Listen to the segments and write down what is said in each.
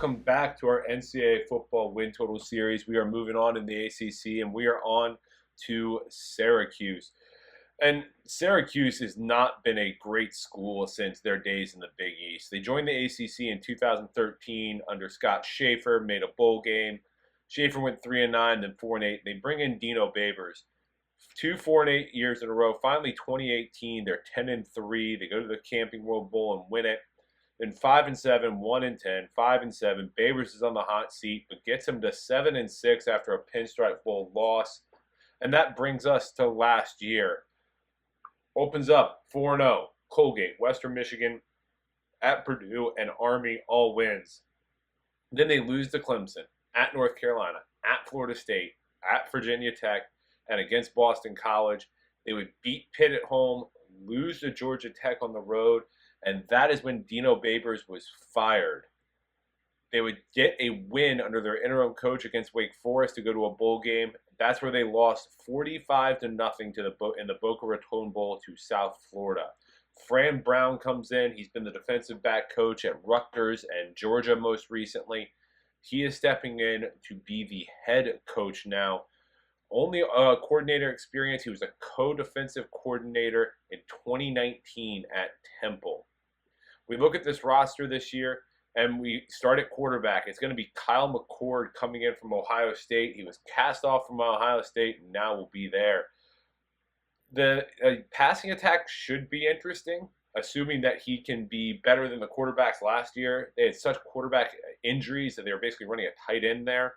welcome back to our NCAA football win total series. We are moving on in the ACC, and we are on to Syracuse. And Syracuse has not been a great school since their days in the Big East. They joined the ACC in 2013 under Scott Schaefer, made a bowl game. Schaefer went 3-9, then 4-8. They bring in Dino Babers. 2 4-8 years in a row. Finally, 2018, they're 10-3. They go to the Camping World Bowl and win it. Then 5-7, 1-10, 5-7. Babers is on the hot seat, but gets him to 7-6 after a Pinstripe Bowl loss, and that brings us to last year. Opens up 4-0. Colgate, Western Michigan, at Purdue, and Army all wins. Then they lose to Clemson, at North Carolina, at Florida State, at Virginia Tech, and against Boston College. They would beat Pitt at home, lose to Georgia Tech on the road, and that is when Dino Babers was fired. They would get a win under their interim coach against Wake Forest to go to a bowl game. That's where they lost 45-0 in the Boca Raton Bowl to South Florida. Fran Brown comes in. He's been the defensive back coach at Rutgers and Georgia most recently. He is stepping in to be the head coach now. Only coordinator experience. He was a co-defensive coordinator in 2019 at Temple. We look at this roster this year, and we start at quarterback. It's going to be Kyle McCord coming in from Ohio State. He was cast off from Ohio State and now will be there. The passing attack should be interesting, assuming that he can be better than the quarterbacks last year. They had such quarterback injuries that they were basically running a tight end there.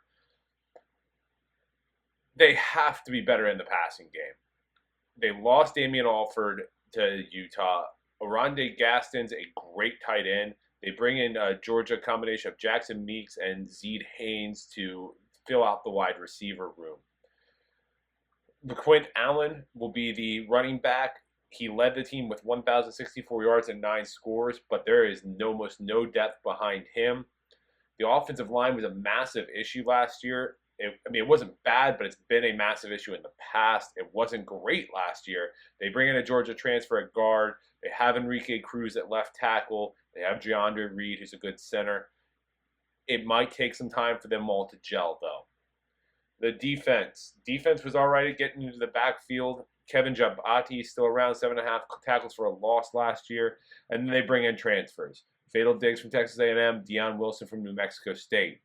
They have to be better in the passing game. They lost Damian Alford to Utah. Oronde Gaston's a great tight end. They bring in a Georgia combination of Jackson Meeks and Zeed Haynes to fill out the wide receiver room. LeQuint Allen will be the running back. He led the team with 1,064 yards and 9 scores, but there is almost no depth behind him. The offensive line was a massive issue last year. It wasn't bad, but it's been a massive issue in the past. It wasn't great last year. They bring in a Georgia transfer at guard. They have Enrique Cruz at left tackle. They have DeAndre Reed, who's a good center. It might take some time for them all to gel, though. The defense. Defense was all right at getting into the backfield. Kevin Jabati is still around, 7.5 tackles for a loss last year. And then they bring in transfers. Fatal Diggs from Texas A&M, Deion Wilson from New Mexico State.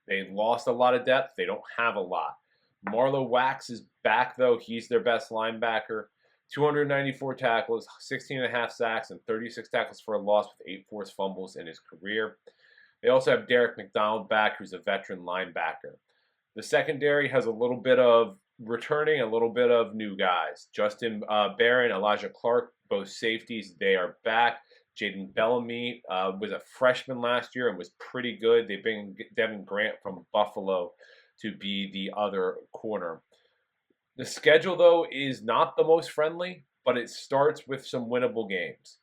They lost a lot of depth. They don't have a lot. Marlo Wax is back, though. He's their best linebacker. 294 tackles, 16.5 sacks, and 36 tackles for a loss with 8 forced fumbles in his career. They also have Derek McDonald back, who's a veteran linebacker. The secondary has a little bit of returning, a little bit of new guys. Justin Barron, Elijah Clark, both safeties, they are back. Jaden Bellamy was a freshman last year and was pretty good. They bring Devin Grant from Buffalo to be the other corner. The schedule, though, is not the most friendly, but it starts with some winnable games.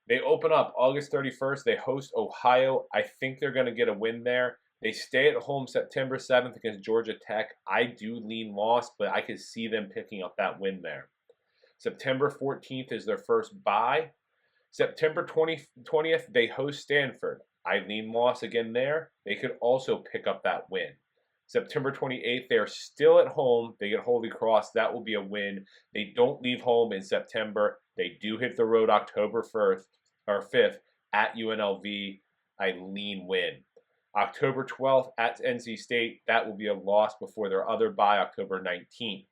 They open up August 31st. They host Ohio. I think they're going to get a win there. They stay at home September 7th against Georgia Tech. I do lean loss, but I could see them picking up that win there. September 14th is their first bye. September 20th, they host Stanford. I lean loss again there. They could also pick up that win. September 28th, they are still at home. They get Holy Cross. That will be a win. They don't leave home in September. They do hit the road October 1st or 5th at UNLV. I lean win. October 12th at NC State. That will be a loss before their other bye, October 19th.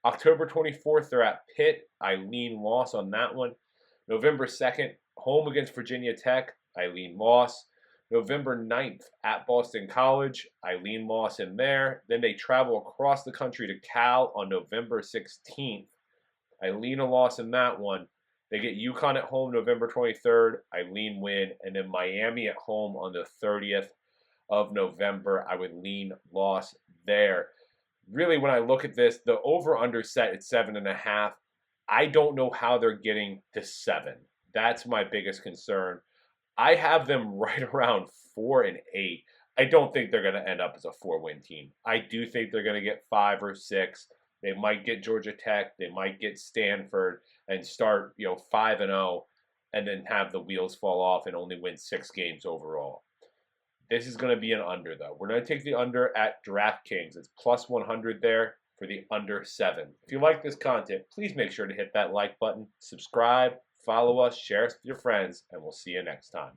October 24th, they're at Pitt. I lean loss on that one. November 2nd, home against Virginia Tech. I lean loss. November 9th at Boston College. I lean loss in there. Then they travel across the country to Cal on November 16th. I lean a loss in that one. They get UConn at home November 23rd. I lean win. And then Miami at home on the 30th of November. I would lean loss there. Really, when I look at this, the over-under set at 7.5. I don't know how they're getting to 7. That's my biggest concern. I have them right around 4-8. I don't think they're going to end up as a 4-win team. I do think they're going to get 5 or 6. They might get Georgia Tech. They might get Stanford and start, 5-0, and then have the wheels fall off and only win 6 games overall. This is going to be an under, though. We're going to take the under at DraftKings. It's plus 100 there for the under 7. If you like this content, please make sure to hit that like button, subscribe, follow us, share us with your friends, and we'll see you next time.